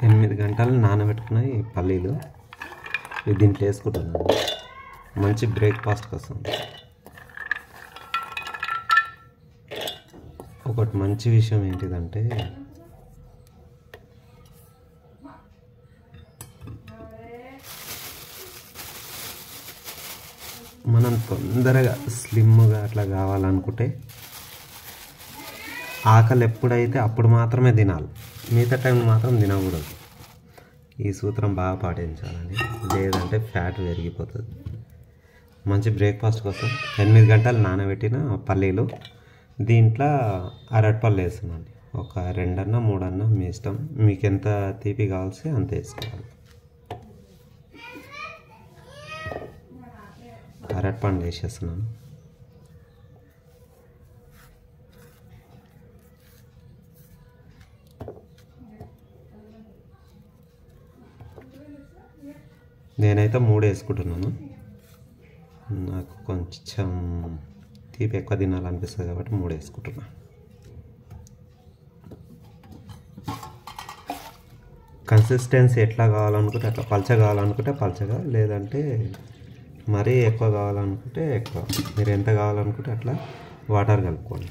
8 గంటలు నానబెట్టుకున్న ఈ పల్లీలు ఇవి దీంట్లో వేసుకుంటున్నాను. మంచి బ్రేక్ఫాస్ట్ కోసం. ఒకటి మంచి విషయం ఏంటిదంటే మనం తొందరగా స్లిమ్గా అట్లా కావాలనుకుంటే ఆకలి ఎప్పుడైతే అప్పుడు మాత్రమే తినాలి, మిగతా టైం మాత్రం తినకూడదు. ఈ సూత్రం బాగా పాటించాలండి, లేదంటే ఫ్యాట్ పెరిగిపోతుంది. మంచి బ్రేక్ఫాస్ట్ కోసం 8 గంటలు నానబెట్టిన పల్లీలు దీంట్లో అరటిపళ్ళు వేస్తున్నాను. ఒక 2 అన్నా 3 అన్నా మీ ఇష్టం, మీకు ఎంత తీపి కావాల్సి అంత వేసుకోవాలి. అరటిపండు వేసేస్తున్నాను. నేనైతే 3 వేసుకుంటున్నాను. నాకు కొంచెం తీపి ఎక్కువ తినాలనిపిస్తుంది కాబట్టి 3 వేసుకుంటున్నాను. కన్సిస్టెన్సీ ఎట్లా కావాలనుకుంటే అట్లా, పల్చగా కావాలనుకుంటే పల్చగా, లేదంటే మరీ ఎక్కువ కావాలనుకుంటే ఎక్కువ. మీరు ఎంత కావాలనుకుంటే అట్లా వాటర్ కలుపుకోండి.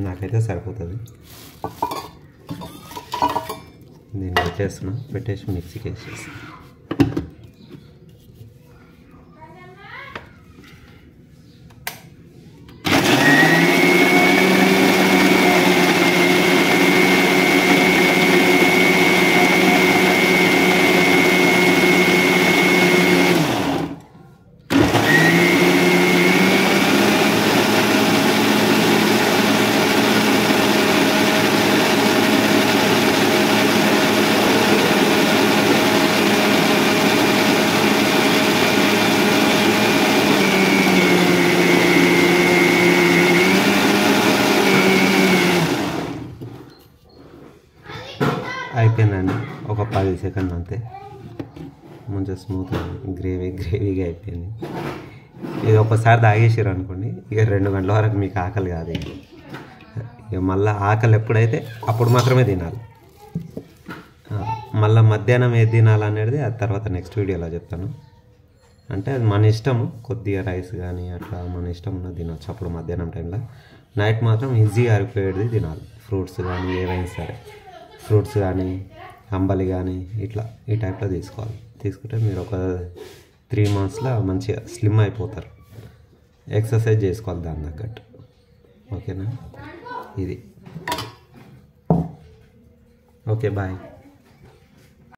నాకైతే సరిపోతుంది. దీన్ని పెట్టేసి మిక్సీకి వేసేసి అయిపోయిందండి. ఒక 10 సెకండ్లు అంతే. మంచిగా స్మూత్ గ్రేవీగా అయిపోయింది. ఇది ఒకసారి తాగేసారు అనుకోండి, ఇక 2 గంటల వరకు మీకు ఆకలి కాదు. ఇక మళ్ళీ ఆకలి ఎప్పుడైతే అప్పుడు మాత్రమే తినాలి. మళ్ళీ మధ్యాహ్నం ఏది తినాలనేది అది తర్వాత నెక్స్ట్ వీడియోలో చెప్తాను. అంటే అది మన ఇష్టము, కొద్దిగా రైస్ కానీ అట్లా మన ఇష్టం ఉన్నది తినొచ్చు అప్పుడు మధ్యాహ్నం టైంలో. నైట్ మాత్రం ఈజీగా అరిపోయేది తినాలి. ఫ్రూట్స్ కానీ ఏవైనా సరే, ఫ్రూట్స్ కానీ అంబలి కానీ ఇట్లా ఈ టైప్లో తీసుకోవాలి. తీసుకుంటే మీరు ఒక 3 మంత్స్లో మంచిగా స్లిమ్ అయిపోతారు. ఎక్సర్సైజ్ చేసుకోవాలి దాని తగ్గట్టు. ఓకేనా? ఇది ఓకే, బాయ్.